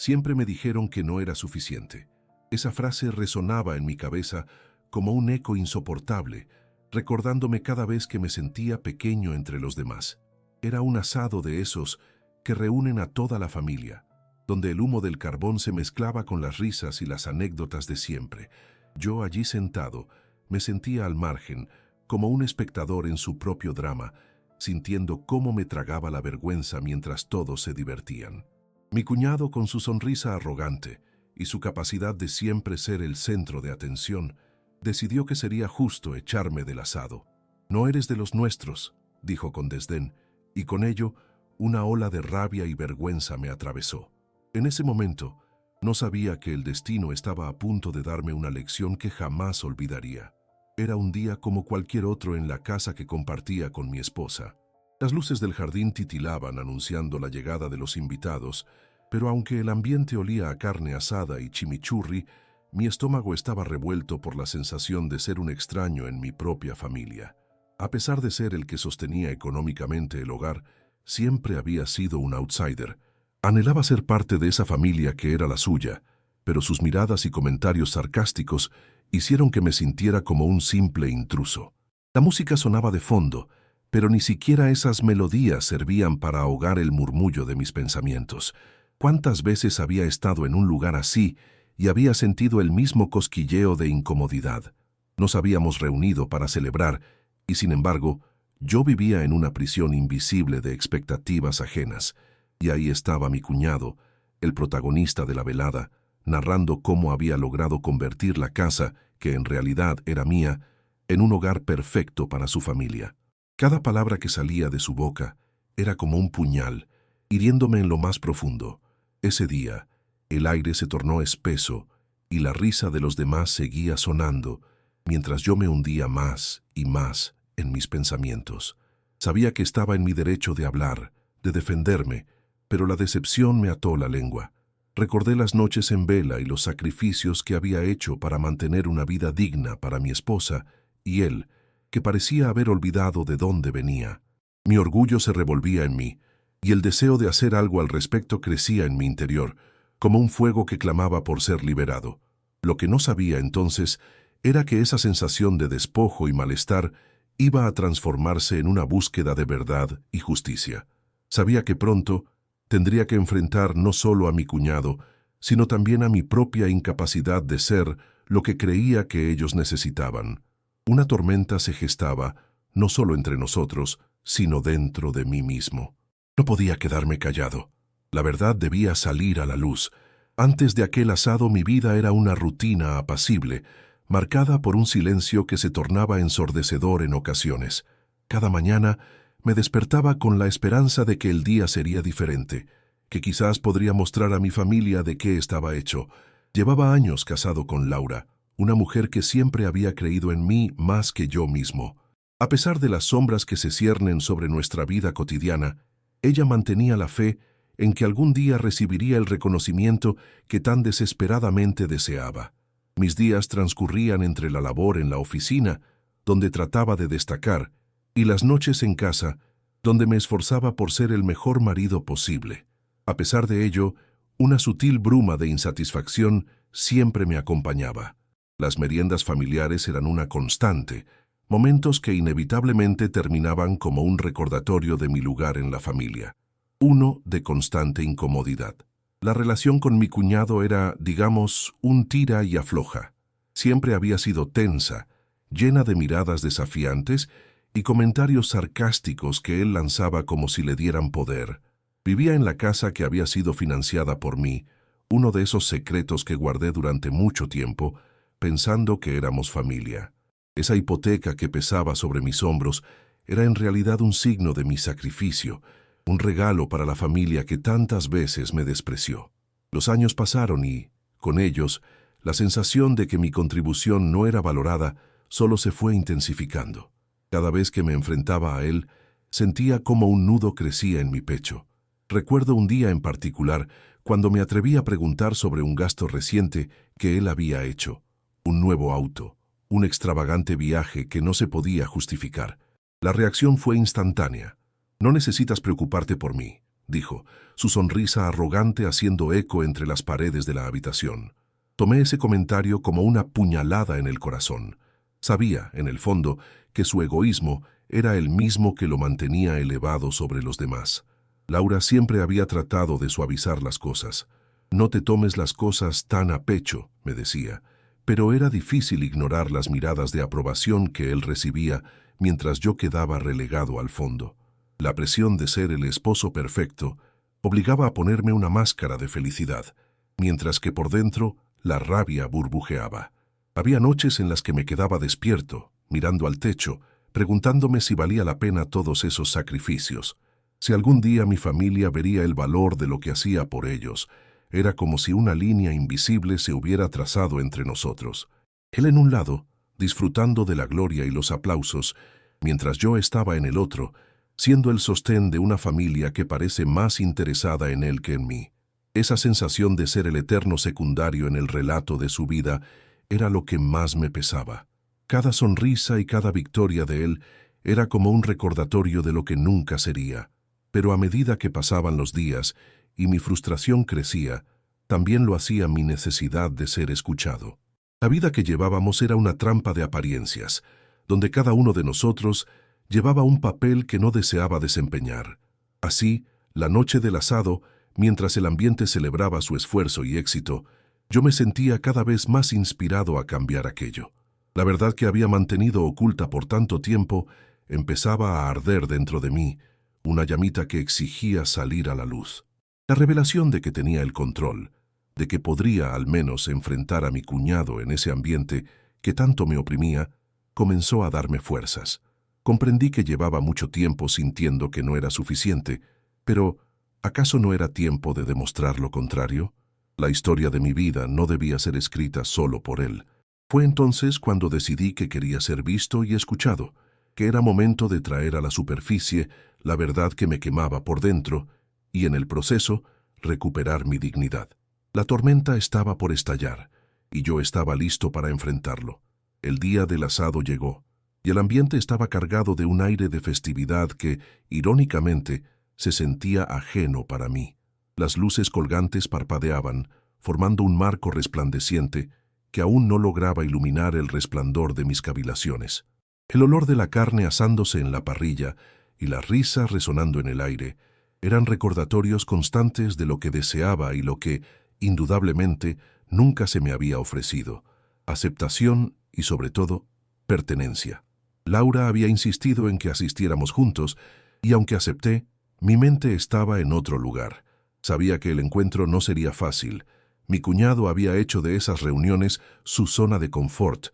Siempre me dijeron que no era suficiente. Esa frase resonaba en mi cabeza como un eco insoportable, recordándome cada vez que me sentía pequeño entre los demás. Era un asado de esos que reúnen a toda la familia, donde el humo del carbón se mezclaba con las risas y las anécdotas de siempre. Yo allí sentado, me sentía al margen, como un espectador en su propio drama, sintiendo cómo me tragaba la vergüenza mientras todos se divertían. Mi cuñado, con su sonrisa arrogante y su capacidad de siempre ser el centro de atención, decidió que sería justo echarme del asado. «No eres de los nuestros», dijo con desdén, y con ello una ola de rabia y vergüenza me atravesó. En ese momento, no sabía que el destino estaba a punto de darme una lección que jamás olvidaría. Era un día como cualquier otro en la casa que compartía con mi esposa. Las luces del jardín titilaban anunciando la llegada de los invitados, pero aunque el ambiente olía a carne asada y chimichurri, mi estómago estaba revuelto por la sensación de ser un extraño en mi propia familia. A pesar de ser el que sostenía económicamente el hogar, siempre había sido un outsider. Anhelaba ser parte de esa familia que era la suya, pero sus miradas y comentarios sarcásticos hicieron que me sintiera como un simple intruso. La música sonaba de fondo, pero ni siquiera esas melodías servían para ahogar el murmullo de mis pensamientos. ¿Cuántas veces había estado en un lugar así y había sentido el mismo cosquilleo de incomodidad? Nos habíamos reunido para celebrar y, sin embargo, yo vivía en una prisión invisible de expectativas ajenas. Y ahí estaba mi cuñado, el protagonista de la velada, narrando cómo había logrado convertir la casa, que en realidad era mía, en un hogar perfecto para su familia. Cada palabra que salía de su boca era como un puñal, hiriéndome en lo más profundo. Ese día, el aire se tornó espeso y la risa de los demás seguía sonando, mientras yo me hundía más y más en mis pensamientos. Sabía que estaba en mi derecho de hablar, de defenderme, pero la decepción me ató la lengua. Recordé las noches en vela y los sacrificios que había hecho para mantener una vida digna para mi esposa y él, que parecía haber olvidado de dónde venía. Mi orgullo se revolvía en mí, y el deseo de hacer algo al respecto crecía en mi interior, como un fuego que clamaba por ser liberado. Lo que no sabía entonces era que esa sensación de despojo y malestar iba a transformarse en una búsqueda de verdad y justicia. Sabía que pronto tendría que enfrentar no solo a mi cuñado, sino también a mi propia incapacidad de ser lo que creía que ellos necesitaban. Una tormenta se gestaba, no solo entre nosotros, sino dentro de mí mismo. No podía quedarme callado. La verdad debía salir a la luz. Antes de aquel asado mi vida era una rutina apacible, marcada por un silencio que se tornaba ensordecedor en ocasiones. Cada mañana me despertaba con la esperanza de que el día sería diferente, que quizás podría mostrar a mi familia de qué estaba hecho. Llevaba años casado con Laura, una mujer que siempre había creído en mí más que yo mismo. A pesar de las sombras que se ciernen sobre nuestra vida cotidiana, ella mantenía la fe en que algún día recibiría el reconocimiento que tan desesperadamente deseaba. Mis días transcurrían entre la labor en la oficina, donde trataba de destacar, y las noches en casa, donde me esforzaba por ser el mejor marido posible. A pesar de ello, una sutil bruma de insatisfacción siempre me acompañaba. Las meriendas familiares eran una constante, momentos que inevitablemente terminaban como un recordatorio de mi lugar en la familia. Uno de constante incomodidad. La relación con mi cuñado era, digamos, un tira y afloja. Siempre había sido tensa, llena de miradas desafiantes y comentarios sarcásticos que él lanzaba como si le dieran poder. Vivía en la casa que había sido financiada por mí, uno de esos secretos que guardé durante mucho tiempo, pensando que éramos familia. Esa hipoteca que pesaba sobre mis hombros era en realidad un signo de mi sacrificio, un regalo para la familia que tantas veces me despreció. Los años pasaron y, con ellos, la sensación de que mi contribución no era valorada solo se fue intensificando. Cada vez que me enfrentaba a él, sentía como un nudo crecía en mi pecho. Recuerdo un día en particular cuando me atreví a preguntar sobre un gasto reciente que él había hecho. Un nuevo auto, un extravagante viaje que no se podía justificar. La reacción fue instantánea. «No necesitas preocuparte por mí», dijo, su sonrisa arrogante haciendo eco entre las paredes de la habitación. Tomé ese comentario como una puñalada en el corazón. Sabía, en el fondo, que su egoísmo era el mismo que lo mantenía elevado sobre los demás. Laura siempre había tratado de suavizar las cosas. No te tomes las cosas tan a pecho, me decía, pero era difícil ignorar las miradas de aprobación que él recibía mientras yo quedaba relegado al fondo. La presión de ser el esposo perfecto obligaba a ponerme una máscara de felicidad, mientras que por dentro la rabia burbujeaba. Había noches en las que me quedaba despierto, mirando al techo, preguntándome si valía la pena todos esos sacrificios. Si algún día mi familia vería el valor de lo que hacía por ellos, era como si una línea invisible se hubiera trazado entre nosotros. Él en un lado, disfrutando de la gloria y los aplausos, mientras yo estaba en el otro, siendo el sostén de una familia que parece más interesada en él que en mí. Esa sensación de ser el eterno secundario en el relato de su vida era lo que más me pesaba. Cada sonrisa y cada victoria de él era como un recordatorio de lo que nunca sería. Pero a medida que pasaban los días y mi frustración crecía, también lo hacía mi necesidad de ser escuchado. La vida que llevábamos era una trampa de apariencias, donde cada uno de nosotros llevaba un papel que no deseaba desempeñar. Así, la noche del asado, mientras el ambiente celebraba su esfuerzo y éxito, yo me sentía cada vez más inspirado a cambiar aquello. La verdad que había mantenido oculta por tanto tiempo empezaba a arder dentro de mí, una llamita que exigía salir a la luz. La revelación de que tenía el control, de que podría al menos enfrentar a mi cuñado en ese ambiente que tanto me oprimía, comenzó a darme fuerzas. Comprendí que llevaba mucho tiempo sintiendo que no era suficiente, pero ¿acaso no era tiempo de demostrar lo contrario? La historia de mi vida no debía ser escrita solo por él. Fue entonces cuando decidí que quería ser visto y escuchado, que era momento de traer a la superficie la verdad que me quemaba por dentro y, en el proceso, recuperar mi dignidad. La tormenta estaba por estallar, y yo estaba listo para enfrentarlo. El día del asado llegó, y el ambiente estaba cargado de un aire de festividad que, irónicamente, se sentía ajeno para mí. Las luces colgantes parpadeaban, formando un marco resplandeciente que aún no lograba iluminar el resplandor de mis cavilaciones. El olor de la carne asándose en la parrilla y las risas resonando en el aire eran recordatorios constantes de lo que deseaba y lo que, indudablemente, nunca se me había ofrecido: aceptación y, sobre todo, pertenencia. Laura había insistido en que asistiéramos juntos, y aunque acepté, mi mente estaba en otro lugar. Sabía que el encuentro no sería fácil. Mi cuñado había hecho de esas reuniones su zona de confort,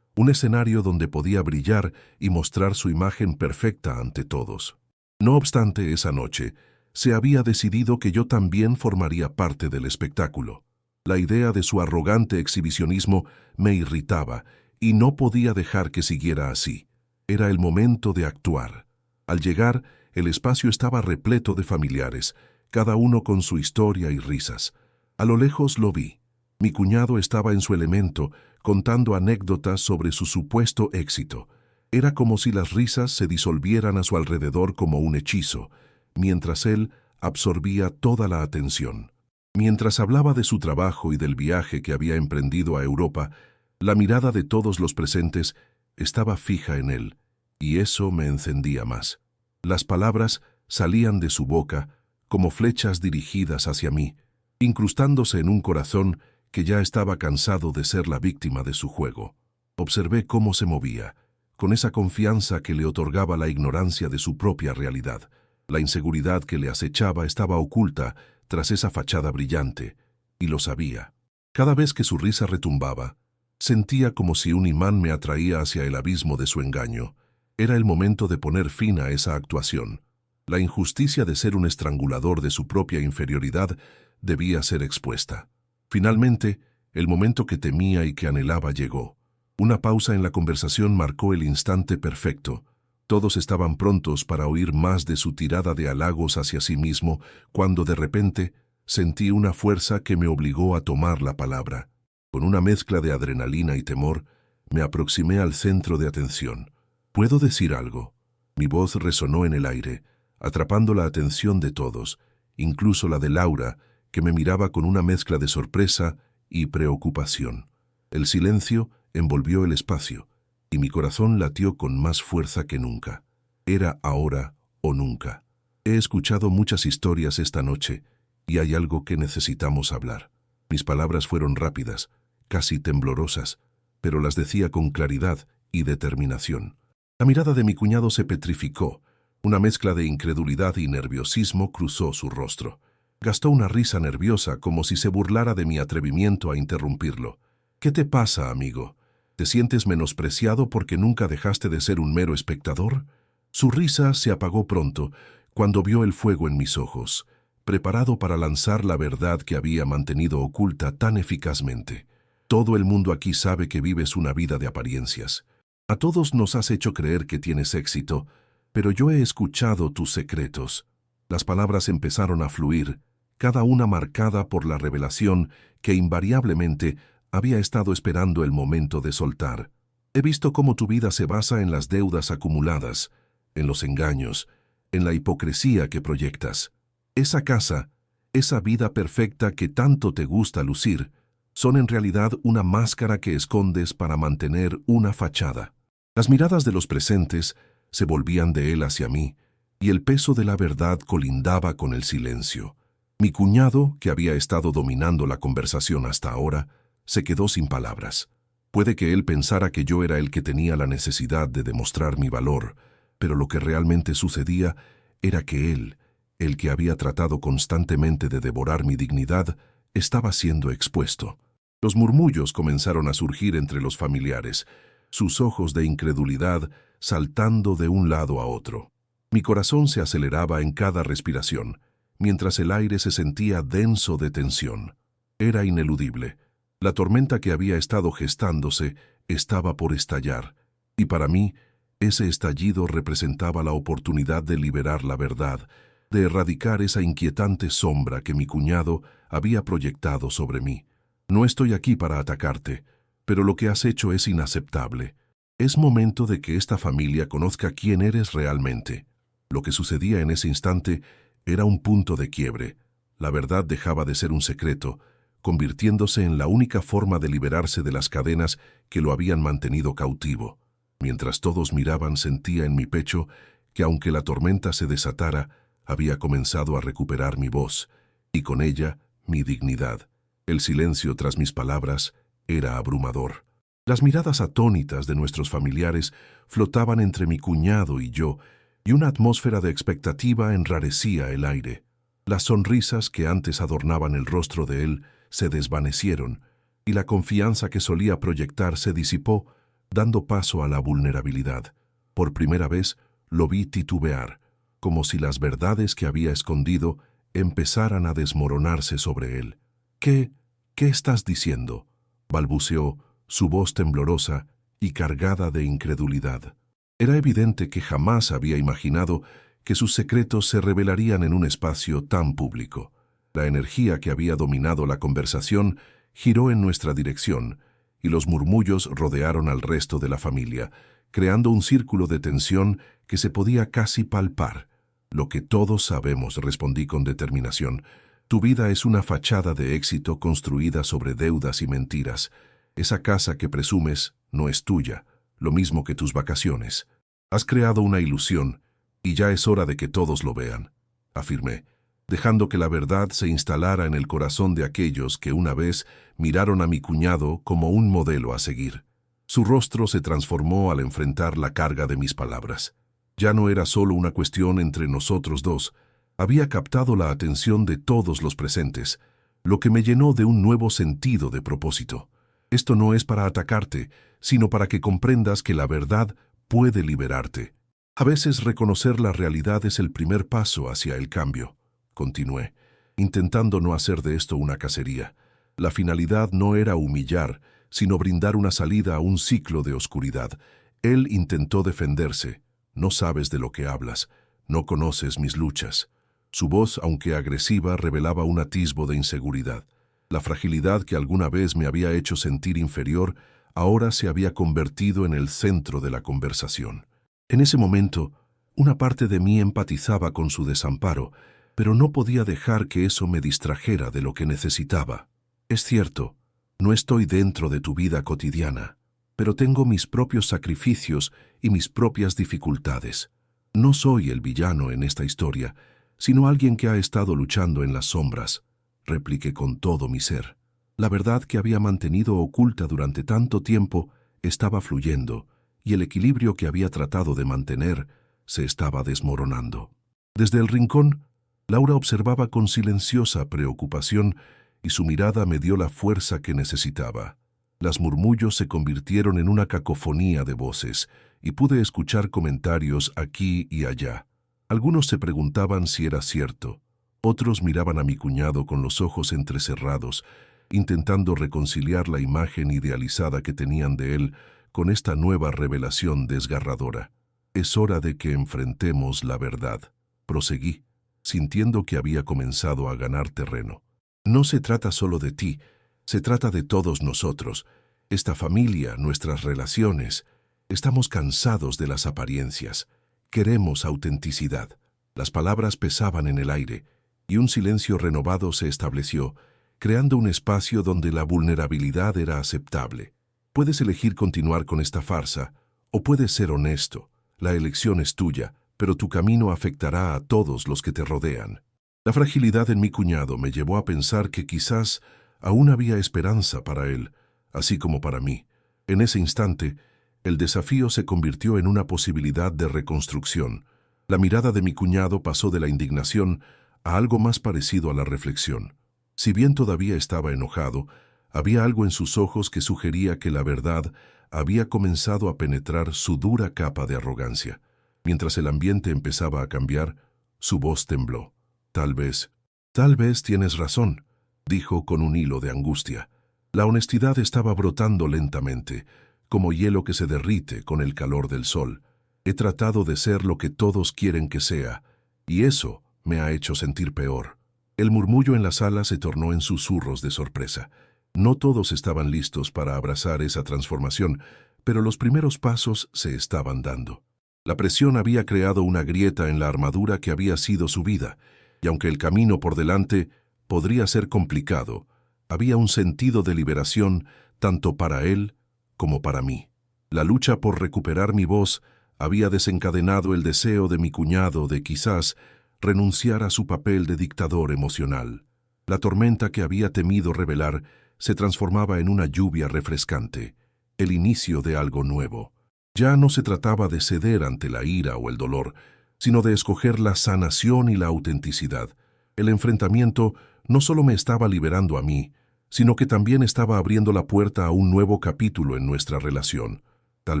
un escenario donde podía brillar y mostrar su imagen perfecta ante todos. No obstante, esa noche, se había decidido que yo también formaría parte del espectáculo. La idea de su arrogante exhibicionismo me irritaba y no podía dejar que siguiera así. Era el momento de actuar. Al llegar, el espacio estaba repleto de familiares, cada uno con su historia y risas. A lo lejos lo vi. Mi cuñado estaba en su elemento, contando anécdotas sobre su supuesto éxito. Era como si las risas se disolvieran a su alrededor como un hechizo, mientras él absorbía toda la atención. Mientras hablaba de su trabajo y del viaje que había emprendido a Europa, la mirada de todos los presentes estaba fija en él, y eso me encendía más. Las palabras salían de su boca como flechas dirigidas hacia mí, incrustándose en un corazón que ya estaba cansado de ser la víctima de su juego. Observé cómo se movía, con esa confianza que le otorgaba la ignorancia de su propia realidad. La inseguridad que le acechaba estaba oculta tras esa fachada brillante, y lo sabía. Cada vez que su risa retumbaba, sentía como si un imán me atraía hacia el abismo de su engaño. Era el momento de poner fin a esa actuación. La injusticia de ser un estrangulador de su propia inferioridad debía ser expuesta. Finalmente, el momento que temía y que anhelaba llegó. Una pausa en la conversación marcó el instante perfecto. Todos estaban prontos para oír más de su tirada de halagos hacia sí mismo, cuando de repente sentí una fuerza que me obligó a tomar la palabra. Con una mezcla de adrenalina y temor, me aproximé al centro de atención. ¿Puedo decir algo? Mi voz resonó en el aire, atrapando la atención de todos, incluso la de Laura, que me miraba con una mezcla de sorpresa y preocupación. El silencio envolvió el espacio, y mi corazón latió con más fuerza que nunca. Era ahora o nunca. He escuchado muchas historias esta noche, y hay algo que necesitamos hablar. Mis palabras fueron rápidas, casi temblorosas, pero las decía con claridad y determinación. La mirada de mi cuñado se petrificó. Una mezcla de incredulidad y nerviosismo cruzó su rostro. Gastó una risa nerviosa como si se burlara de mi atrevimiento a interrumpirlo. ¿Qué te pasa, amigo? ¿Te sientes menospreciado porque nunca dejaste de ser un mero espectador? Su risa se apagó pronto cuando vio el fuego en mis ojos, preparado para lanzar la verdad que había mantenido oculta tan eficazmente. Todo el mundo aquí sabe que vives una vida de apariencias. A todos nos has hecho creer que tienes éxito, pero yo he escuchado tus secretos. Las palabras empezaron a fluir, cada una marcada por la revelación que invariablemente había estado esperando el momento de soltar. He visto cómo tu vida se basa en las deudas acumuladas, en los engaños, en la hipocresía que proyectas. Esa casa, esa vida perfecta que tanto te gusta lucir, son en realidad una máscara que escondes para mantener una fachada. Las miradas de los presentes se volvían de él hacia mí, y el peso de la verdad colindaba con el silencio. Mi cuñado, que había estado dominando la conversación hasta ahora, se quedó sin palabras. Puede que él pensara que yo era el que tenía la necesidad de demostrar mi valor, pero lo que realmente sucedía era que él, el que había tratado constantemente de devorar mi dignidad, estaba siendo expuesto. Los murmullos comenzaron a surgir entre los familiares, sus ojos de incredulidad saltando de un lado a otro. Mi corazón se aceleraba en cada respiración, mientras el aire se sentía denso de tensión. Era ineludible. La tormenta que había estado gestándose estaba por estallar, y para mí, ese estallido representaba la oportunidad de liberar la verdad, de erradicar esa inquietante sombra que mi cuñado había proyectado sobre mí. No estoy aquí para atacarte, pero lo que has hecho es inaceptable. Es momento de que esta familia conozca quién eres realmente. Lo que sucedía en ese instante era un punto de quiebre. La verdad dejaba de ser un secreto, convirtiéndose en la única forma de liberarse de las cadenas que lo habían mantenido cautivo. Mientras todos miraban, sentía en mi pecho que aunque la tormenta se desatara, había comenzado a recuperar mi voz, y con ella mi dignidad. El silencio tras mis palabras era abrumador. Las miradas atónitas de nuestros familiares flotaban entre mi cuñado y yo, y una atmósfera de expectativa enrarecía el aire. Las sonrisas que antes adornaban el rostro de él se desvanecieron, y la confianza que solía proyectar se disipó, dando paso a la vulnerabilidad. Por primera vez lo vi titubear, como si las verdades que había escondido empezaran a desmoronarse sobre él. ¿Qué estás diciendo?», balbuceó, su voz temblorosa y cargada de incredulidad. Era evidente que jamás había imaginado que sus secretos se revelarían en un espacio tan público. La energía que había dominado la conversación giró en nuestra dirección, y los murmullos rodearon al resto de la familia, creando un círculo de tensión que se podía casi palpar. «Lo que todos sabemos», respondí con determinación. «Tu vida es una fachada de éxito construida sobre deudas y mentiras. Esa casa que presumes no es tuya, lo mismo que tus vacaciones. Has creado una ilusión, y ya es hora de que todos lo vean», afirmé, dejando que la verdad se instalara en el corazón de aquellos que una vez miraron a mi cuñado como un modelo a seguir. Su rostro se transformó al enfrentar la carga de mis palabras. Ya no era solo una cuestión entre nosotros dos, había captado la atención de todos los presentes, lo que me llenó de un nuevo sentido de propósito. Esto no es para atacarte, sino para que comprendas que la verdad puede liberarte. A veces reconocer la realidad es el primer paso hacia el cambio, continué, intentando no hacer de esto una cacería. La finalidad no era humillar, sino brindar una salida a un ciclo de oscuridad. Él intentó defenderse. «No sabes de lo que hablas, no conoces mis luchas». Su voz, aunque agresiva, revelaba un atisbo de inseguridad. La fragilidad que alguna vez me había hecho sentir inferior, ahora se había convertido en el centro de la conversación. En ese momento, una parte de mí empatizaba con su desamparo, pero no podía dejar que eso me distrajera de lo que necesitaba. Es cierto, no estoy dentro de tu vida cotidiana, pero tengo mis propios sacrificios y mis propias dificultades. No soy el villano en esta historia, sino alguien que ha estado luchando en las sombras, repliqué con todo mi ser. La verdad que había mantenido oculta durante tanto tiempo estaba fluyendo, y el equilibrio que había tratado de mantener se estaba desmoronando. Desde el rincón, Laura observaba con silenciosa preocupación y su mirada me dio la fuerza que necesitaba. Las murmullos se convirtieron en una cacofonía de voces y pude escuchar comentarios aquí y allá. Algunos se preguntaban si era cierto, otros miraban a mi cuñado con los ojos entrecerrados, intentando reconciliar la imagen idealizada que tenían de él con esta nueva revelación desgarradora. Es hora de que enfrentemos la verdad, proseguí, sintiendo que había comenzado a ganar terreno. No se trata solo de ti, se trata de todos nosotros, esta familia, nuestras relaciones. Estamos cansados de las apariencias, queremos autenticidad. Las palabras pesaban en el aire, y un silencio renovado se estableció, creando un espacio donde la vulnerabilidad era aceptable. Puedes elegir continuar con esta farsa, o puedes ser honesto. La elección es tuya, pero tu camino afectará a todos los que te rodean. La fragilidad en mi cuñado me llevó a pensar que quizás aún había esperanza para él, así como para mí. En ese instante, el desafío se convirtió en una posibilidad de reconstrucción. La mirada de mi cuñado pasó de la indignación a algo más parecido a la reflexión. Si bien todavía estaba enojado, había algo en sus ojos que sugería que la verdad había comenzado a penetrar su dura capa de arrogancia. Mientras el ambiente empezaba a cambiar, su voz tembló. Tal vez tienes razón, dijo con un hilo de angustia. La honestidad estaba brotando lentamente, como hielo que se derrite con el calor del sol. He tratado de ser lo que todos quieren que sea, y eso me ha hecho sentir peor. El murmullo en la sala se tornó en susurros de sorpresa. No todos estaban listos para abrazar esa transformación, pero los primeros pasos se estaban dando. La presión había creado una grieta en la armadura que había sido su vida, y aunque el camino por delante podría ser complicado, había un sentido de liberación tanto para él como para mí. La lucha por recuperar mi voz había desencadenado el deseo de mi cuñado de quizás renunciar a su papel de dictador emocional. La tormenta que había temido revelar se transformaba en una lluvia refrescante, el inicio de algo nuevo. Ya no se trataba de ceder ante la ira o el dolor, sino de escoger la sanación y la autenticidad. El enfrentamiento no solo me estaba liberando a mí, sino que también estaba abriendo la puerta a un nuevo capítulo en nuestra relación. Tal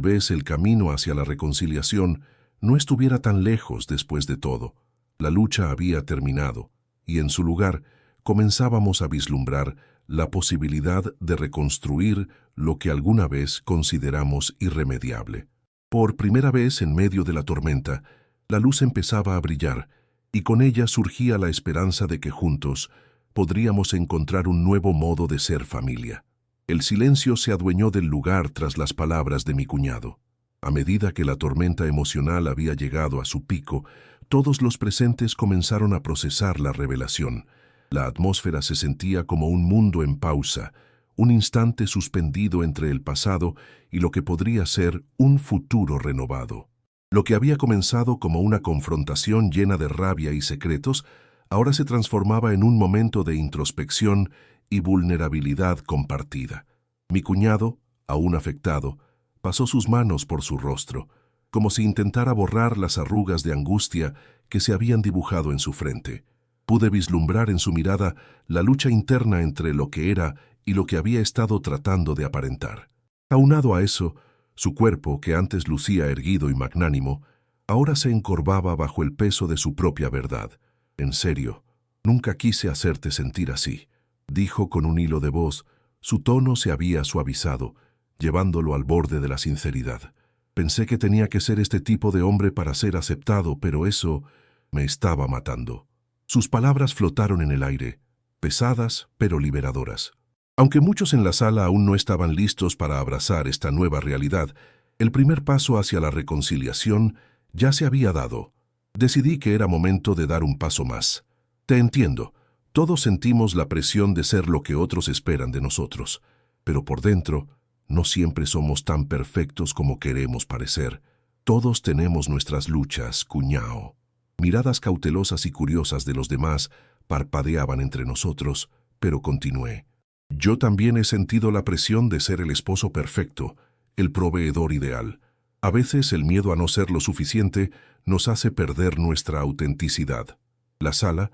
vez el camino hacia la reconciliación no estuviera tan lejos después de todo. La lucha había terminado, y en su lugar comenzábamos a vislumbrar la posibilidad de reconstruir lo que alguna vez consideramos irremediable. Por primera vez en medio de la tormenta, la luz empezaba a brillar, y con ella surgía la esperanza de que juntos podríamos encontrar un nuevo modo de ser familia. El silencio se adueñó del lugar tras las palabras de mi cuñado. A medida que la tormenta emocional había llegado a su pico, todos los presentes comenzaron a procesar la revelación. La atmósfera se sentía como un mundo en pausa, un instante suspendido entre el pasado y lo que podría ser un futuro renovado. Lo que había comenzado como una confrontación llena de rabia y secretos, ahora se transformaba en un momento de introspección y vulnerabilidad compartida. Mi cuñado, aún afectado, pasó sus manos por su rostro, como si intentara borrar las arrugas de angustia que se habían dibujado en su frente. Pude vislumbrar en su mirada la lucha interna entre lo que era y lo que había estado tratando de aparentar. Aunado a eso, su cuerpo, que antes lucía erguido y magnánimo, ahora se encorvaba bajo el peso de su propia verdad. En serio, nunca quise hacerte sentir así, dijo con un hilo de voz. Su tono se había suavizado, llevándolo al borde de la sinceridad. Pensé que tenía que ser este tipo de hombre para ser aceptado, pero eso me estaba matando. Sus palabras flotaron en el aire, pesadas pero liberadoras. Aunque muchos en la sala aún no estaban listos para abrazar esta nueva realidad, el primer paso hacia la reconciliación ya se había dado. Decidí que era momento de dar un paso más. Te entiendo. Todos sentimos la presión de ser lo que otros esperan de nosotros, pero por dentro no siempre somos tan perfectos como queremos parecer. Todos tenemos nuestras luchas, cuñao. Miradas cautelosas y curiosas de los demás parpadeaban entre nosotros, pero continué. Yo también he sentido la presión de ser el esposo perfecto, el proveedor ideal. A veces el miedo a no ser lo suficiente nos hace perder nuestra autenticidad. La sala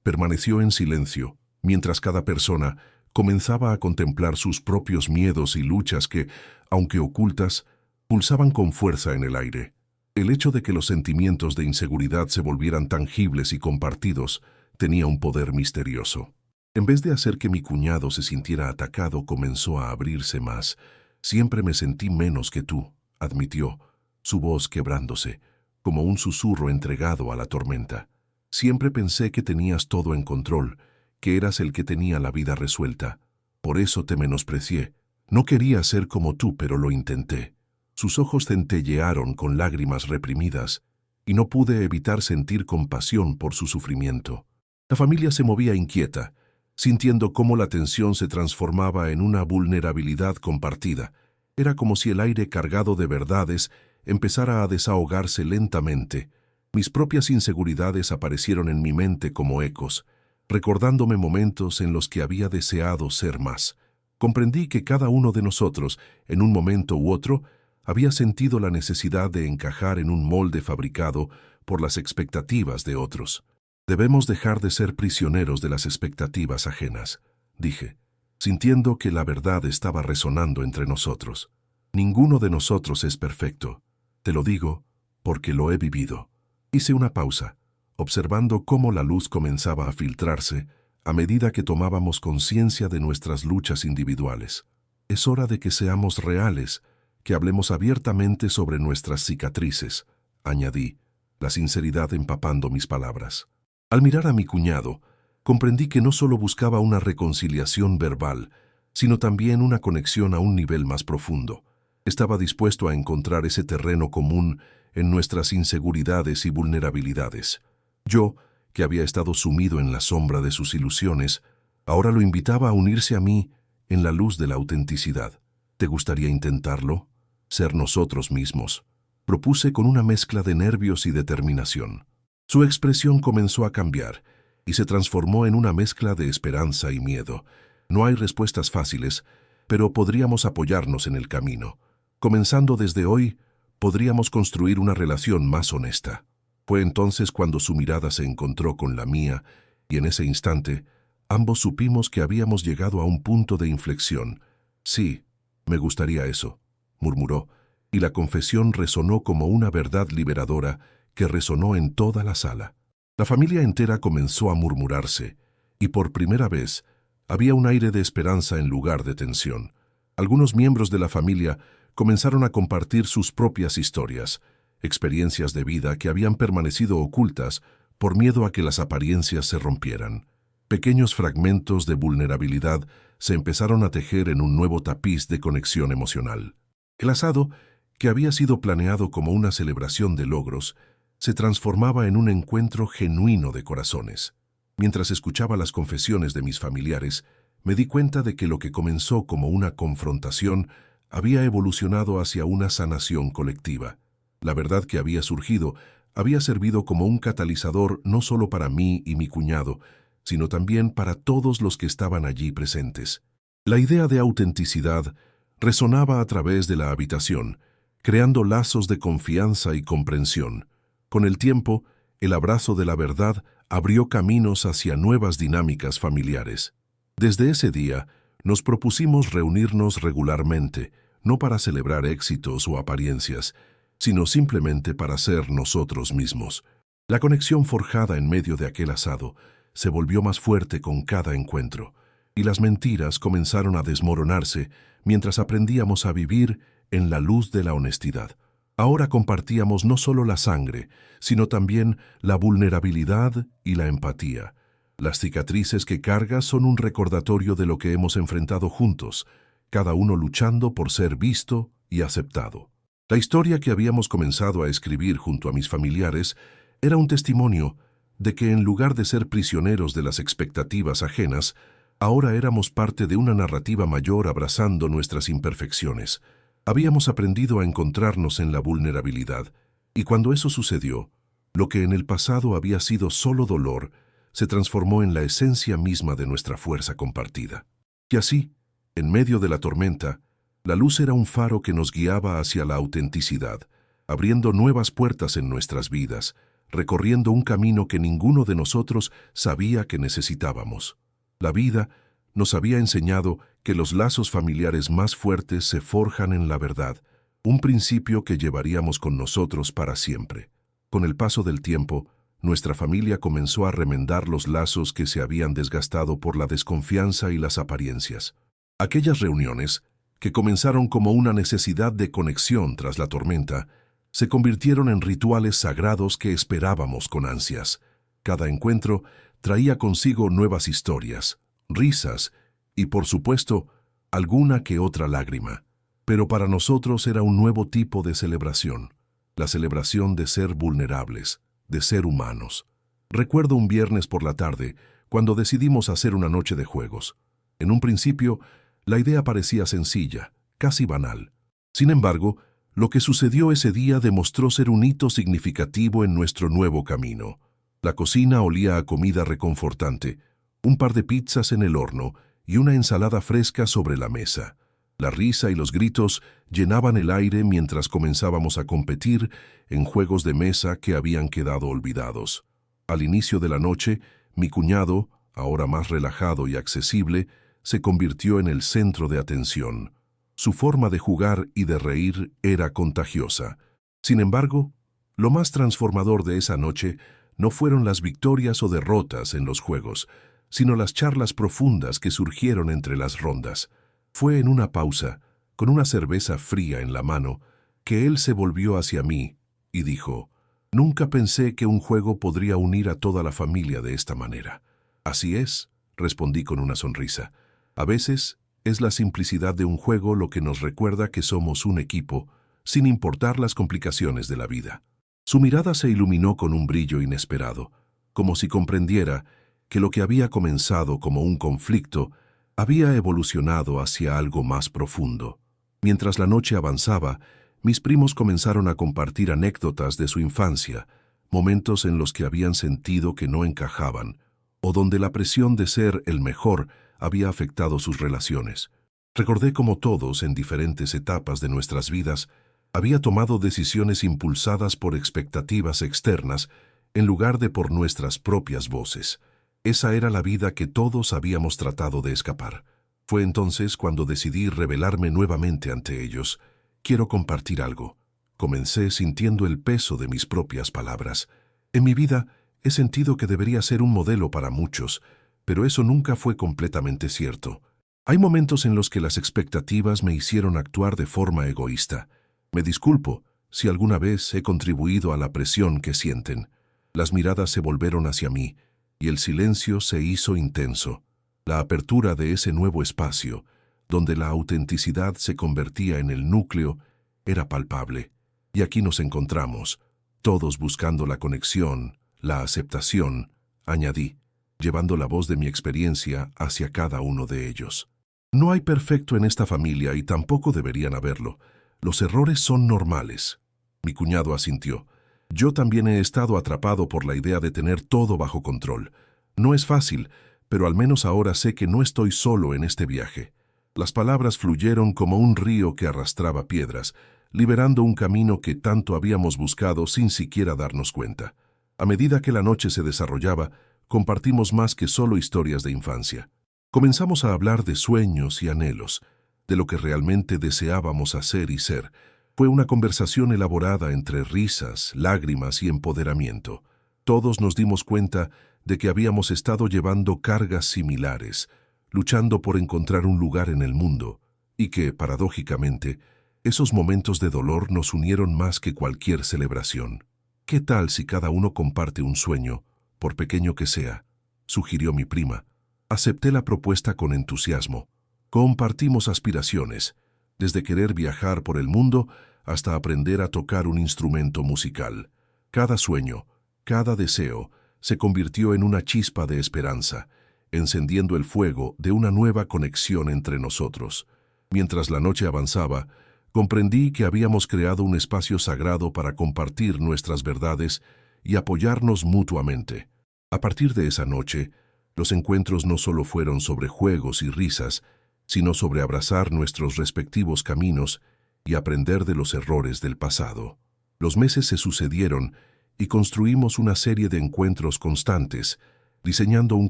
permaneció en silencio, mientras cada persona comenzaba a contemplar sus propios miedos y luchas que, aunque ocultas, pulsaban con fuerza en el aire. El hecho de que los sentimientos de inseguridad se volvieran tangibles y compartidos tenía un poder misterioso. En vez de hacer que mi cuñado se sintiera atacado, comenzó a abrirse más. Siempre me sentí menos que tú, admitió, su voz quebrándose, como un susurro entregado a la tormenta. Siempre pensé que tenías todo en control, que eras el que tenía la vida resuelta. Por eso te menosprecié. No quería ser como tú, pero lo intenté. Sus ojos centellearon con lágrimas reprimidas, y no pude evitar sentir compasión por su sufrimiento. La familia se movía inquieta, sintiendo cómo la tensión se transformaba en una vulnerabilidad compartida. Era como si el aire cargado de verdades empezara a desahogarse lentamente. Mis propias inseguridades aparecieron en mi mente como ecos, recordándome momentos en los que había deseado ser más. Comprendí que cada uno de nosotros, en un momento u otro, había sentido la necesidad de encajar en un molde fabricado por las expectativas de otros. Debemos dejar de ser prisioneros de las expectativas ajenas, dije, sintiendo que la verdad estaba resonando entre nosotros. Ninguno de nosotros es perfecto. Te lo digo porque lo he vivido. Hice una pausa, observando cómo la luz comenzaba a filtrarse a medida que tomábamos conciencia de nuestras luchas individuales. Es hora de que seamos reales, que hablemos abiertamente sobre nuestras cicatrices, añadí, la sinceridad empapando mis palabras. Al mirar a mi cuñado, comprendí que no solo buscaba una reconciliación verbal, sino también una conexión a un nivel más profundo. Estaba dispuesto a encontrar ese terreno común en nuestras inseguridades y vulnerabilidades. Yo, que había estado sumido en la sombra de sus ilusiones, ahora lo invitaba a unirse a mí en la luz de la autenticidad. ¿Te gustaría intentarlo? Ser nosotros mismos, propuse con una mezcla de nervios y determinación. Su expresión comenzó a cambiar y se transformó en una mezcla de esperanza y miedo. No hay respuestas fáciles, pero podríamos apoyarnos en el camino. Comenzando desde hoy, podríamos construir una relación más honesta. Fue entonces cuando su mirada se encontró con la mía, y en ese instante, ambos supimos que habíamos llegado a un punto de inflexión. Sí, me gustaría eso, murmuró, y la confesión resonó como una verdad liberadora que resonó en toda la sala. La familia entera comenzó a murmurarse, y por primera vez había un aire de esperanza en lugar de tensión. Algunos miembros de la familia comenzaron a compartir sus propias historias, experiencias de vida que habían permanecido ocultas por miedo a que las apariencias se rompieran. Pequeños fragmentos de vulnerabilidad se empezaron a tejer en un nuevo tapiz de conexión emocional. El asado, que había sido planeado como una celebración de logros, se transformaba en un encuentro genuino de corazones. Mientras escuchaba las confesiones de mis familiares, me di cuenta de que lo que comenzó como una confrontación había evolucionado hacia una sanación colectiva. La verdad que había surgido había servido como un catalizador no solo para mí y mi cuñado, sino también para todos los que estaban allí presentes. La idea de autenticidad resonaba a través de la habitación, creando lazos de confianza y comprensión. Con el tiempo, el abrazo de la verdad abrió caminos hacia nuevas dinámicas familiares. Desde ese día, nos propusimos reunirnos regularmente, no para celebrar éxitos o apariencias, sino simplemente para ser nosotros mismos. La conexión forjada en medio de aquel asado se volvió más fuerte con cada encuentro, y las mentiras comenzaron a desmoronarse mientras aprendíamos a vivir en la luz de la honestidad. Ahora compartíamos no solo la sangre, sino también la vulnerabilidad y la empatía. Las cicatrices que cargas son un recordatorio de lo que hemos enfrentado juntos, cada uno luchando por ser visto y aceptado. La historia que habíamos comenzado a escribir junto a mis familiares era un testimonio, de que en lugar de ser prisioneros de las expectativas ajenas, ahora éramos parte de una narrativa mayor abrazando nuestras imperfecciones. Habíamos aprendido a encontrarnos en la vulnerabilidad, y cuando eso sucedió, lo que en el pasado había sido solo dolor, se transformó en la esencia misma de nuestra fuerza compartida. Y así, en medio de la tormenta, la luz era un faro que nos guiaba hacia la autenticidad, abriendo nuevas puertas en nuestras vidas, recorriendo un camino que ninguno de nosotros sabía que necesitábamos. La vida nos había enseñado que los lazos familiares más fuertes se forjan en la verdad, un principio que llevaríamos con nosotros para siempre. Con el paso del tiempo, nuestra familia comenzó a remendar los lazos que se habían desgastado por la desconfianza y las apariencias. Aquellas reuniones, que comenzaron como una necesidad de conexión tras la tormenta, se convirtieron en rituales sagrados que esperábamos con ansias. Cada encuentro traía consigo nuevas historias, risas y, por supuesto, alguna que otra lágrima. Pero para nosotros era un nuevo tipo de celebración, la celebración de ser vulnerables, de ser humanos. Recuerdo un viernes por la tarde, cuando decidimos hacer una noche de juegos. En un principio, la idea parecía sencilla, casi banal. Sin embargo, lo que sucedió ese día demostró ser un hito significativo en nuestro nuevo camino. La cocina olía a comida reconfortante, un par de pizzas en el horno y una ensalada fresca sobre la mesa. La risa y los gritos llenaban el aire mientras comenzábamos a competir en juegos de mesa que habían quedado olvidados. Al inicio de la noche, mi cuñado, ahora más relajado y accesible, se convirtió en el centro de atención. Su forma de jugar y de reír era contagiosa. Sin embargo, lo más transformador de esa noche no fueron las victorias o derrotas en los juegos, sino las charlas profundas que surgieron entre las rondas. Fue en una pausa, con una cerveza fría en la mano, que él se volvió hacia mí y dijo: «Nunca pensé que un juego podría unir a toda la familia de esta manera». «Así es», respondí con una sonrisa. «A veces es la simplicidad de un juego lo que nos recuerda que somos un equipo, sin importar las complicaciones de la vida». Su mirada se iluminó con un brillo inesperado, como si comprendiera que lo que había comenzado como un conflicto había evolucionado hacia algo más profundo. Mientras la noche avanzaba, mis primos comenzaron a compartir anécdotas de su infancia, momentos en los que habían sentido que no encajaban, o donde la presión de ser el mejor había afectado sus relaciones. Recordé cómo todos, en diferentes etapas de nuestras vidas, había tomado decisiones impulsadas por expectativas externas en lugar de por nuestras propias voces. Esa era la vida que todos habíamos tratado de escapar. Fue entonces cuando decidí revelarme nuevamente ante ellos. «Quiero compartir algo». Comencé sintiendo el peso de mis propias palabras. En mi vida he sentido que debería ser un modelo para muchos, pero eso nunca fue completamente cierto. Hay momentos en los que las expectativas me hicieron actuar de forma egoísta. Me disculpo si alguna vez he contribuido a la presión que sienten. Las miradas se volvieron hacia mí, y el silencio se hizo intenso. La apertura de ese nuevo espacio, donde la autenticidad se convertía en el núcleo, era palpable. Y aquí nos encontramos, todos buscando la conexión, la aceptación, añadí, llevando la voz de mi experiencia hacia cada uno de ellos. No hay perfecto en esta familia y tampoco deberían haberlo. Los errores son normales. Mi cuñado asintió. Yo también he estado atrapado por la idea de tener todo bajo control. No es fácil, pero al menos ahora sé que no estoy solo en este viaje. Las palabras fluyeron como un río que arrastraba piedras, liberando un camino que tanto habíamos buscado sin siquiera darnos cuenta. A medida que la noche se desarrollaba, compartimos más que solo historias de infancia. Comenzamos a hablar de sueños y anhelos, de lo que realmente deseábamos hacer y ser. Fue una conversación elaborada entre risas, lágrimas y empoderamiento. Todos nos dimos cuenta de que habíamos estado llevando cargas similares, luchando por encontrar un lugar en el mundo, y que, paradójicamente, esos momentos de dolor nos unieron más que cualquier celebración. ¿Qué tal si cada uno comparte un sueño, por pequeño que sea?, sugirió mi prima. Acepté la propuesta con entusiasmo. Compartimos aspiraciones, desde querer viajar por el mundo hasta aprender a tocar un instrumento musical. Cada sueño, cada deseo, se convirtió en una chispa de esperanza, encendiendo el fuego de una nueva conexión entre nosotros. Mientras la noche avanzaba, comprendí que habíamos creado un espacio sagrado para compartir nuestras verdades y apoyarnos mutuamente. A partir de esa noche, los encuentros no solo fueron sobre juegos y risas, sino sobre abrazar nuestros respectivos caminos y aprender de los errores del pasado. Los meses se sucedieron y construimos una serie de encuentros constantes, diseñando un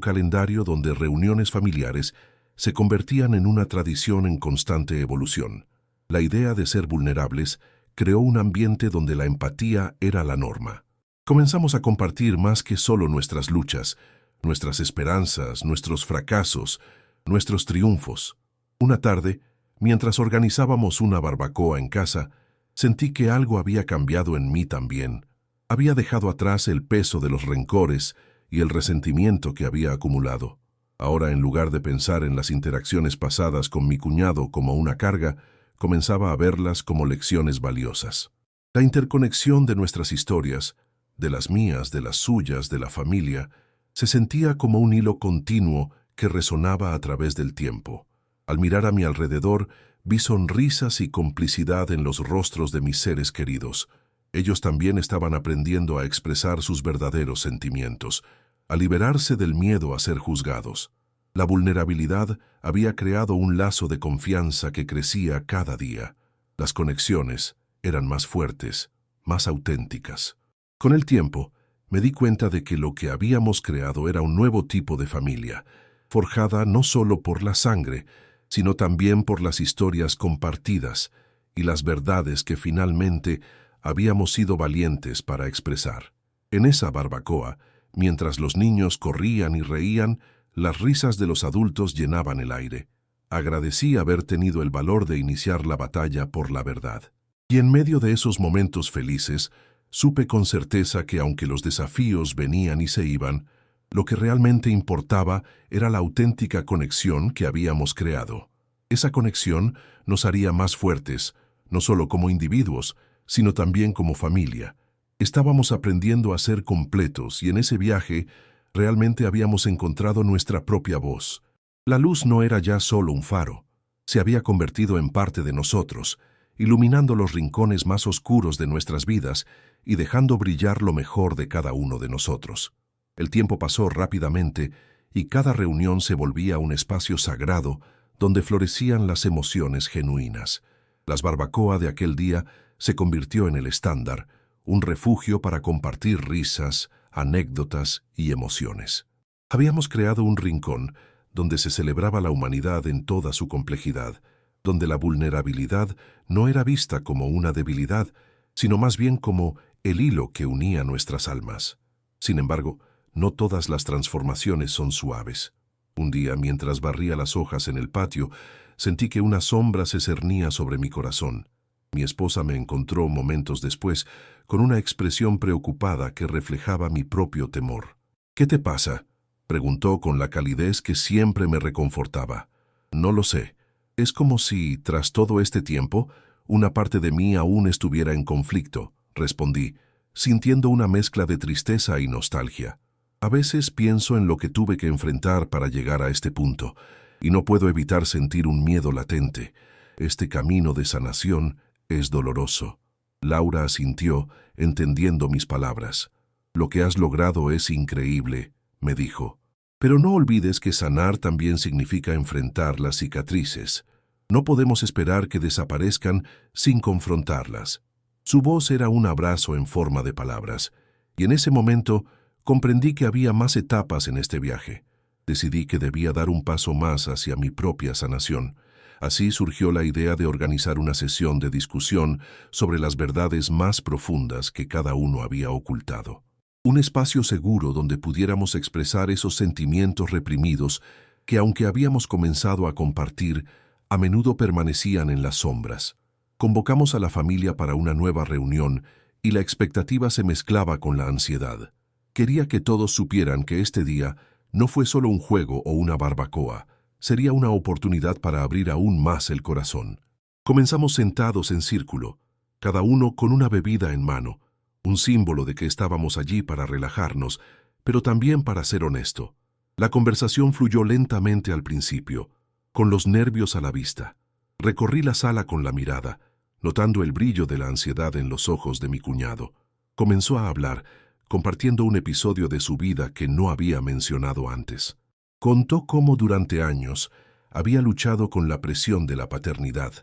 calendario donde reuniones familiares se convertían en una tradición en constante evolución. La idea de ser vulnerables creó un ambiente donde la empatía era la norma. Comenzamos a compartir más que solo nuestras luchas, nuestras esperanzas, nuestros fracasos, nuestros triunfos. Una tarde, mientras organizábamos una barbacoa en casa, sentí que algo había cambiado en mí también. Había dejado atrás el peso de los rencores y el resentimiento que había acumulado. Ahora, en lugar de pensar en las interacciones pasadas con mi cuñado como una carga, comenzaba a verlas como lecciones valiosas. La interconexión de nuestras historias, de las mías, de las suyas, de la familia, se sentía como un hilo continuo que resonaba a través del tiempo. Al mirar a mi alrededor, vi sonrisas y complicidad en los rostros de mis seres queridos. Ellos también estaban aprendiendo a expresar sus verdaderos sentimientos, a liberarse del miedo a ser juzgados. La vulnerabilidad había creado un lazo de confianza que crecía cada día. Las conexiones eran más fuertes, más auténticas. Con el tiempo, me di cuenta de que lo que habíamos creado era un nuevo tipo de familia, forjada no solo por la sangre, sino también por las historias compartidas y las verdades que finalmente habíamos sido valientes para expresar. En esa barbacoa, mientras los niños corrían y reían, las risas de los adultos llenaban el aire. Agradecí haber tenido el valor de iniciar la batalla por la verdad. Y en medio de esos momentos felices, supe con certeza que aunque los desafíos venían y se iban, lo que realmente importaba era la auténtica conexión que habíamos creado. Esa conexión nos haría más fuertes, no solo como individuos, sino también como familia. Estábamos aprendiendo a ser completos y en ese viaje realmente habíamos encontrado nuestra propia voz. La luz no era ya solo un faro, se había convertido en parte de nosotros, iluminando los rincones más oscuros de nuestras vidas y dejando brillar lo mejor de cada uno de nosotros. El tiempo pasó rápidamente y cada reunión se volvía un espacio sagrado donde florecían las emociones genuinas. Las barbacoa de aquel día se convirtió en el estándar, un refugio para compartir risas, anécdotas y emociones. Habíamos creado un rincón donde se celebraba la humanidad en toda su complejidad, donde la vulnerabilidad no era vista como una debilidad, sino más bien como el hilo que unía nuestras almas. Sin embargo, no todas las transformaciones son suaves. Un día, mientras barría las hojas en el patio, sentí que una sombra se cernía sobre mi corazón. Mi esposa me encontró momentos después con una expresión preocupada que reflejaba mi propio temor. «¿Qué te pasa?», preguntó con la calidez que siempre me reconfortaba. «No lo sé. Es como si, tras todo este tiempo, una parte de mí aún estuviera en conflicto», respondí, sintiendo una mezcla de tristeza y nostalgia. «A veces pienso en lo que tuve que enfrentar para llegar a este punto, y no puedo evitar sentir un miedo latente. Este camino de sanación es doloroso». Laura asintió, entendiendo mis palabras. «Lo que has logrado es increíble», me dijo. «Pero no olvides que sanar también significa enfrentar las cicatrices. No podemos esperar que desaparezcan sin confrontarlas». Su voz era un abrazo en forma de palabras, y en ese momento comprendí que había más etapas en este viaje. Decidí que debía dar un paso más hacia mi propia sanación. Así surgió la idea de organizar una sesión de discusión sobre las verdades más profundas que cada uno había ocultado. Un espacio seguro donde pudiéramos expresar esos sentimientos reprimidos que, aunque habíamos comenzado a compartir, a menudo permanecían en las sombras. Convocamos a la familia para una nueva reunión y la expectativa se mezclaba con la ansiedad. Quería que todos supieran que este día no fue solo un juego o una barbacoa, sería una oportunidad para abrir aún más el corazón. Comenzamos sentados en círculo, cada uno con una bebida en mano, un símbolo de que estábamos allí para relajarnos, pero también para ser honesto. La conversación fluyó lentamente al principio, con los nervios a la vista. Recorrí la sala con la mirada, notando el brillo de la ansiedad en los ojos de mi cuñado. Comenzó a hablar, compartiendo un episodio de su vida que no había mencionado antes. Contó cómo durante años había luchado con la presión de la paternidad,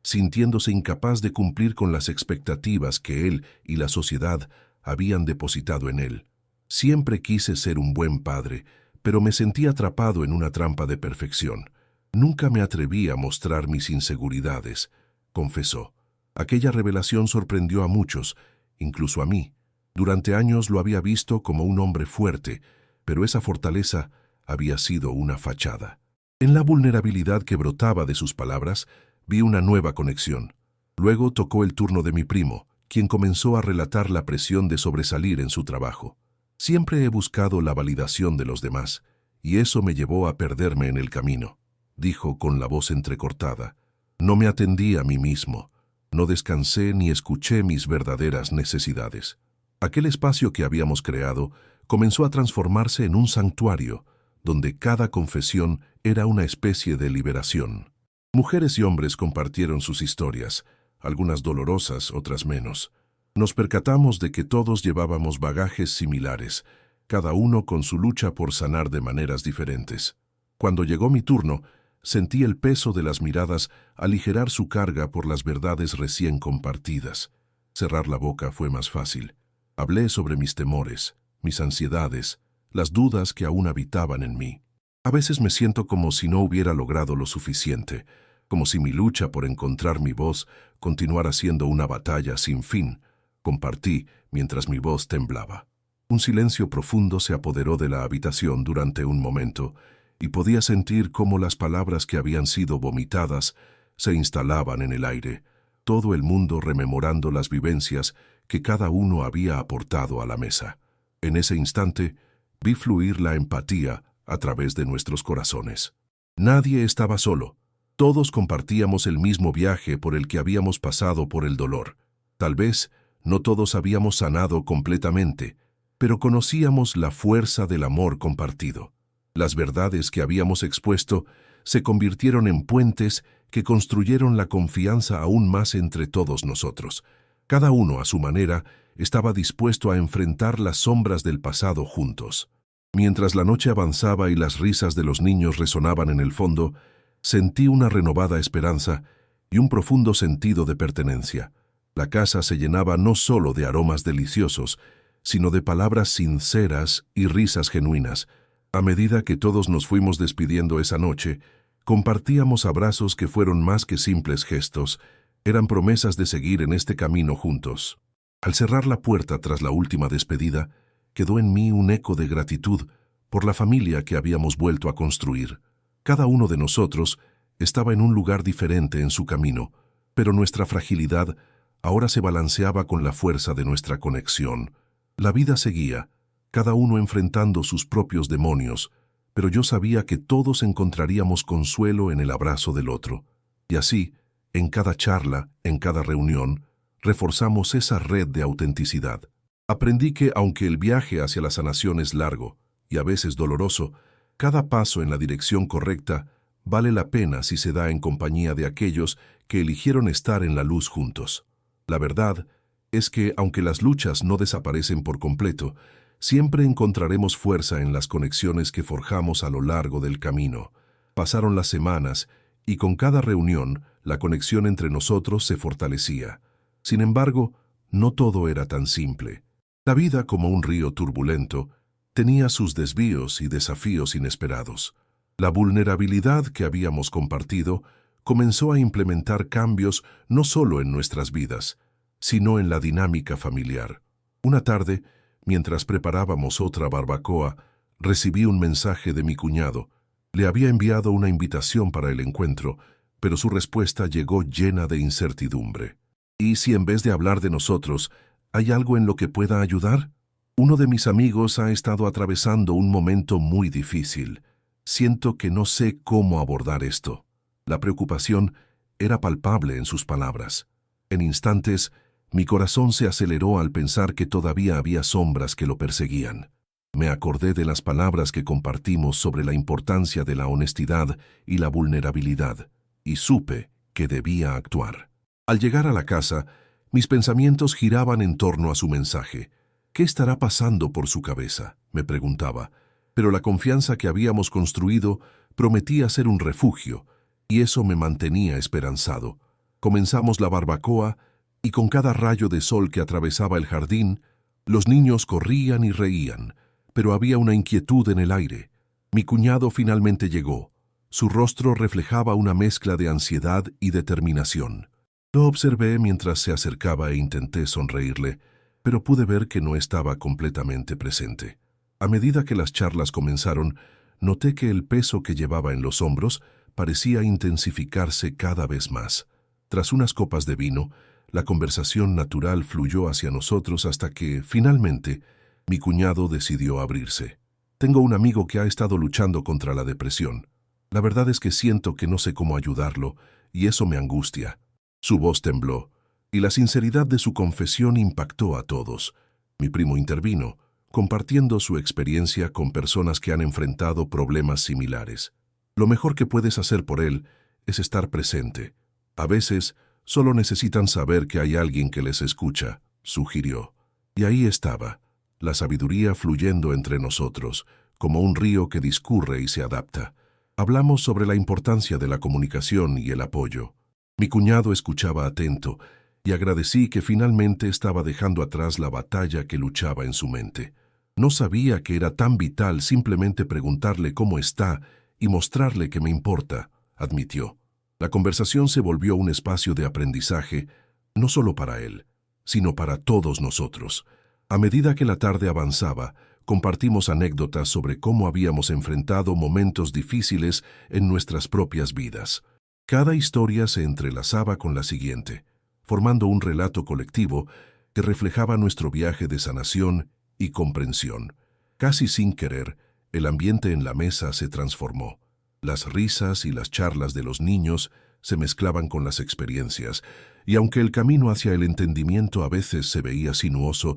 sintiéndose incapaz de cumplir con las expectativas que él y la sociedad habían depositado en él. Siempre quise ser un buen padre, pero me sentí atrapado en una trampa de perfección. Nunca me atreví a mostrar mis inseguridades, confesó. Aquella revelación sorprendió a muchos, incluso a mí. Durante años lo había visto como un hombre fuerte, pero esa fortaleza había sido una fachada. En la vulnerabilidad que brotaba de sus palabras, vi una nueva conexión. Luego tocó el turno de mi primo, quien comenzó a relatar la presión de sobresalir en su trabajo. Siempre he buscado la validación de los demás, y eso me llevó a perderme en el camino, dijo con la voz entrecortada. No me atendí a mí mismo, no descansé ni escuché mis verdaderas necesidades. Aquel espacio que habíamos creado comenzó a transformarse en un santuario, donde cada confesión era una especie de liberación. Mujeres y hombres compartieron sus historias, algunas dolorosas, otras menos. Nos percatamos de que todos llevábamos bagajes similares, cada uno con su lucha por sanar de maneras diferentes. Cuando llegó mi turno, sentí el peso de las miradas aligerar su carga por las verdades recién compartidas. Cerrar la boca fue más fácil. Hablé sobre mis temores, mis ansiedades, las dudas que aún habitaban en mí. A veces me siento como si no hubiera logrado lo suficiente, como si mi lucha por encontrar mi voz continuara siendo una batalla sin fin, compartí mientras mi voz temblaba. Un silencio profundo se apoderó de la habitación durante un momento, y podía sentir cómo las palabras que habían sido vomitadas se instalaban en el aire, todo el mundo rememorando las vivencias que cada uno había aportado a la mesa. En ese instante, vi fluir la empatía a través de nuestros corazones. Nadie estaba solo. Todos compartíamos el mismo viaje por el que habíamos pasado por el dolor. Tal vez no todos habíamos sanado completamente, pero conocíamos la fuerza del amor compartido. Las verdades que habíamos expuesto se convirtieron en puentes que construyeron la confianza aún más entre todos nosotros. Cada uno, a su manera, estaba dispuesto a enfrentar las sombras del pasado juntos. Mientras la noche avanzaba y las risas de los niños resonaban en el fondo, sentí una renovada esperanza y un profundo sentido de pertenencia. La casa se llenaba no solo de aromas deliciosos, sino de palabras sinceras y risas genuinas. A medida que todos nos fuimos despidiendo esa noche, compartíamos abrazos que fueron más que simples gestos, eran promesas de seguir en este camino juntos. Al cerrar la puerta tras la última despedida, quedó en mí un eco de gratitud por la familia que habíamos vuelto a construir. Cada uno de nosotros estaba en un lugar diferente en su camino, pero nuestra fragilidad ahora se balanceaba con la fuerza de nuestra conexión. La vida seguía, cada uno enfrentando sus propios demonios, pero yo sabía que todos encontraríamos consuelo en el abrazo del otro. Y así, en cada charla, en cada reunión, reforzamos esa red de autenticidad. Aprendí que, aunque el viaje hacia la sanación es largo y a veces doloroso, cada paso en la dirección correcta vale la pena si se da en compañía de aquellos que eligieron estar en la luz juntos. La verdad es que, aunque las luchas no desaparecen por completo, siempre encontraremos fuerza en las conexiones que forjamos a lo largo del camino. Pasaron las semanas y con cada reunión la conexión entre nosotros se fortalecía. Sin embargo, no todo era tan simple. La vida, como un río turbulento, tenía sus desvíos y desafíos inesperados. La vulnerabilidad que habíamos compartido comenzó a implementar cambios no solo en nuestras vidas, sino en la dinámica familiar. Una tarde, mientras preparábamos otra barbacoa, recibí un mensaje de mi cuñado. Le había enviado una invitación para el encuentro, pero su respuesta llegó llena de incertidumbre. ¿Y si en vez de hablar de nosotros, hay algo en lo que pueda ayudar? Uno de mis amigos ha estado atravesando un momento muy difícil. Siento que no sé cómo abordar esto. La preocupación era palpable en sus palabras. En instantes, mi corazón se aceleró al pensar que todavía había sombras que lo perseguían. Me acordé de las palabras que compartimos sobre la importancia de la honestidad y la vulnerabilidad, y supe que debía actuar. Al llegar a la casa, mis pensamientos giraban en torno a su mensaje. ¿Qué estará pasando por su cabeza?, me preguntaba, pero la confianza que habíamos construido prometía ser un refugio, y eso me mantenía esperanzado. Comenzamos la barbacoa, y con cada rayo de sol que atravesaba el jardín, los niños corrían y reían, pero había una inquietud en el aire. Mi cuñado finalmente llegó. Su rostro reflejaba una mezcla de ansiedad y determinación. Lo observé mientras se acercaba e intenté sonreírle, pero pude ver que no estaba completamente presente. A medida que las charlas comenzaron, noté que el peso que llevaba en los hombros parecía intensificarse cada vez más. Tras unas copas de vino, la conversación natural fluyó hacia nosotros hasta que, finalmente, mi cuñado decidió abrirse. Tengo un amigo que ha estado luchando contra la depresión. La verdad es que siento que no sé cómo ayudarlo, y eso me angustia. Su voz tembló, y la sinceridad de su confesión impactó a todos. Mi primo intervino, compartiendo su experiencia con personas que han enfrentado problemas similares. Lo mejor que puedes hacer por él es estar presente. A veces, solo necesitan saber que hay alguien que les escucha, sugirió. Y ahí estaba, la sabiduría fluyendo entre nosotros, como un río que discurre y se adapta. Hablamos sobre la importancia de la comunicación y el apoyo. Mi cuñado escuchaba atento, y agradecí que finalmente estaba dejando atrás la batalla que luchaba en su mente. No sabía que era tan vital simplemente preguntarle cómo está y mostrarle que me importa, admitió. La conversación se volvió un espacio de aprendizaje, no solo para él, sino para todos nosotros. A medida que la tarde avanzaba, compartimos anécdotas sobre cómo habíamos enfrentado momentos difíciles en nuestras propias vidas. Cada historia se entrelazaba con la siguiente, formando un relato colectivo que reflejaba nuestro viaje de sanación y comprensión. Casi sin querer, el ambiente en la mesa se transformó. Las risas y las charlas de los niños se mezclaban con las experiencias, y aunque el camino hacia el entendimiento a veces se veía sinuoso,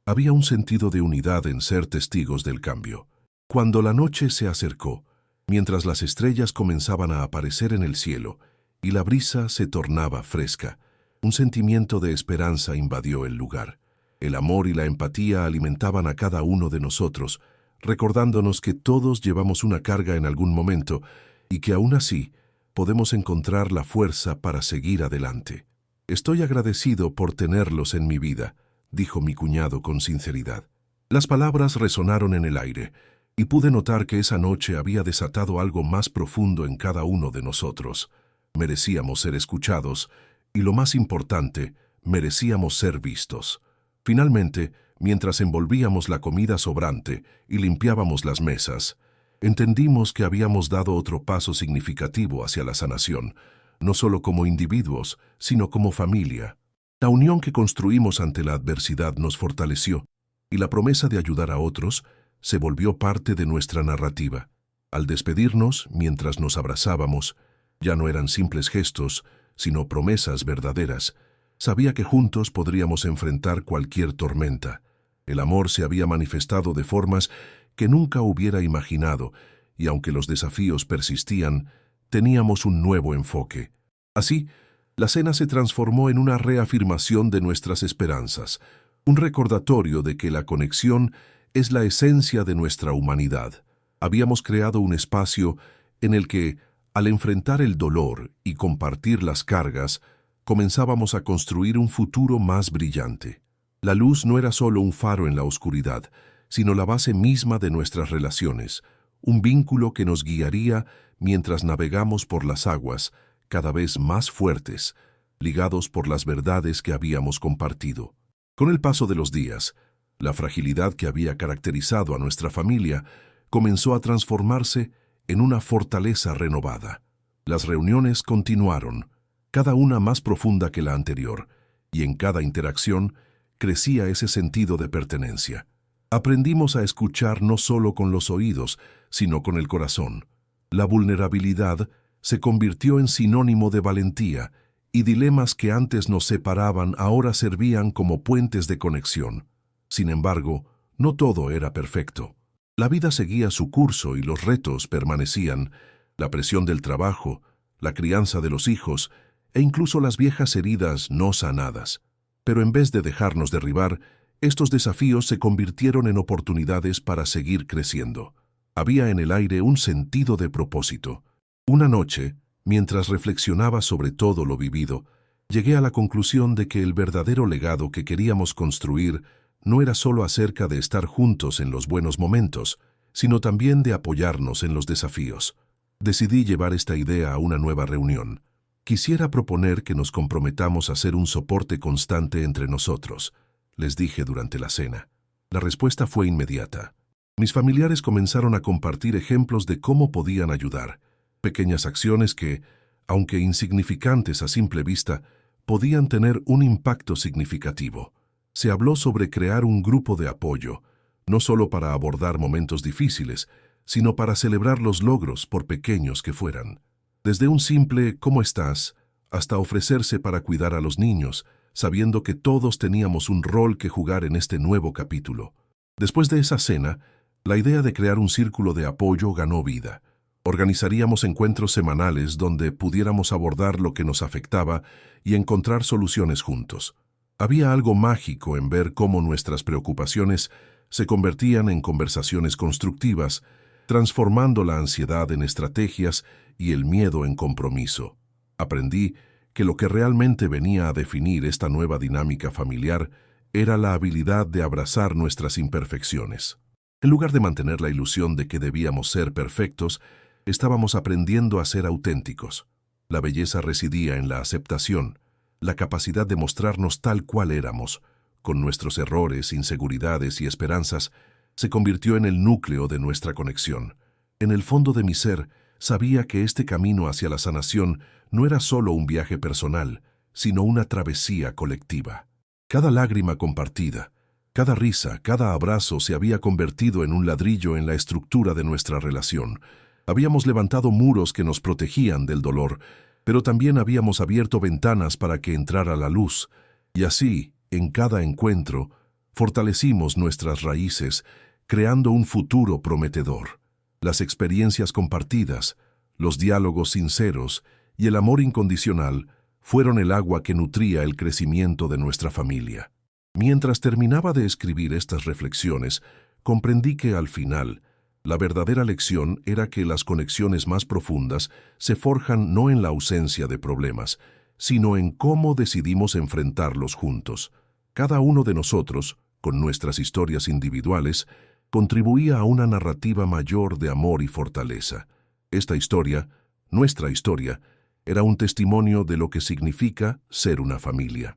había un sentido de unidad en ser testigos del cambio. Cuando la noche se acercó, mientras las estrellas comenzaban a aparecer en el cielo y la brisa se tornaba fresca, un sentimiento de esperanza invadió el lugar. El amor y la empatía alimentaban a cada uno de nosotros, recordándonos que todos llevamos una carga en algún momento y que aún así podemos encontrar la fuerza para seguir adelante. Estoy agradecido por tenerlos en mi vida, dijo mi cuñado con sinceridad. Las palabras resonaron en el aire, y pude notar que esa noche había desatado algo más profundo en cada uno de nosotros. Merecíamos ser escuchados, y lo más importante, merecíamos ser vistos. Finalmente, mientras envolvíamos la comida sobrante y limpiábamos las mesas, entendimos que habíamos dado otro paso significativo hacia la sanación, no solo como individuos, sino como familia. La unión que construimos ante la adversidad nos fortaleció, y la promesa de ayudar a otros se volvió parte de nuestra narrativa. Al despedirnos, mientras nos abrazábamos, ya no eran simples gestos, sino promesas verdaderas. Sabía que juntos podríamos enfrentar cualquier tormenta. El amor se había manifestado de formas que nunca hubiera imaginado, y aunque los desafíos persistían, teníamos un nuevo enfoque. Así, la cena se transformó en una reafirmación de nuestras esperanzas, un recordatorio de que la conexión es la esencia de nuestra humanidad. Habíamos creado un espacio en el que, al enfrentar el dolor y compartir las cargas, comenzábamos a construir un futuro más brillante. La luz no era solo un faro en la oscuridad, sino la base misma de nuestras relaciones, un vínculo que nos guiaría mientras navegamos por las aguas, cada vez más fuertes, ligados por las verdades que habíamos compartido. Con el paso de los días, la fragilidad que había caracterizado a nuestra familia comenzó a transformarse en una fortaleza renovada. Las reuniones continuaron, cada una más profunda que la anterior, y en cada interacción crecía ese sentido de pertenencia. Aprendimos a escuchar no solo con los oídos, sino con el corazón. La vulnerabilidad se convirtió en sinónimo de valentía, y dilemas que antes nos separaban ahora servían como puentes de conexión. Sin embargo, no todo era perfecto. La vida seguía su curso y los retos permanecían: la presión del trabajo, la crianza de los hijos e incluso las viejas heridas no sanadas. Pero en vez de dejarnos derribar, estos desafíos se convirtieron en oportunidades para seguir creciendo. Había en el aire un sentido de propósito. Una noche, mientras reflexionaba sobre todo lo vivido, llegué a la conclusión de que el verdadero legado que queríamos construir no era solo acerca de estar juntos en los buenos momentos, sino también de apoyarnos en los desafíos. Decidí llevar esta idea a una nueva reunión. Quisiera proponer que nos comprometamos a ser un soporte constante entre nosotros, les dije durante la cena. La respuesta fue inmediata. Mis familiares comenzaron a compartir ejemplos de cómo podían ayudar, pequeñas acciones que, aunque insignificantes a simple vista, podían tener un impacto significativo. Se habló sobre crear un grupo de apoyo, no solo para abordar momentos difíciles, sino para celebrar los logros, por pequeños que fueran. Desde un simple «¿Cómo estás?», hasta ofrecerse para cuidar a los niños, sabiendo que todos teníamos un rol que jugar en este nuevo capítulo. Después de esa cena, la idea de crear un círculo de apoyo ganó vida. Organizaríamos encuentros semanales donde pudiéramos abordar lo que nos afectaba y encontrar soluciones juntos. Había algo mágico en ver cómo nuestras preocupaciones se convertían en conversaciones constructivas, transformando la ansiedad en estrategias y el miedo en compromiso. Aprendí que lo que realmente venía a definir esta nueva dinámica familiar era la habilidad de abrazar nuestras imperfecciones. En lugar de mantener la ilusión de que debíamos ser perfectos, estábamos aprendiendo a ser auténticos. La belleza residía en la aceptación, la capacidad de mostrarnos tal cual éramos, con nuestros errores, inseguridades y esperanzas, se convirtió en el núcleo de nuestra conexión. En el fondo de mi ser, sabía que este camino hacia la sanación no era solo un viaje personal, sino una travesía colectiva. Cada lágrima compartida, cada risa, cada abrazo se había convertido en un ladrillo en la estructura de nuestra relación. Habíamos levantado muros que nos protegían del dolor, pero también habíamos abierto ventanas para que entrara la luz. Y así, en cada encuentro, fortalecimos nuestras raíces, creando un futuro prometedor. Las experiencias compartidas, los diálogos sinceros y el amor incondicional fueron el agua que nutría el crecimiento de nuestra familia. Mientras terminaba de escribir estas reflexiones, comprendí que al final, la verdadera lección era que las conexiones más profundas se forjan no en la ausencia de problemas, sino en cómo decidimos enfrentarlos juntos. Cada uno de nosotros, con nuestras historias individuales, contribuía a una narrativa mayor de amor y fortaleza. Esta historia, nuestra historia, era un testimonio de lo que significa ser una familia.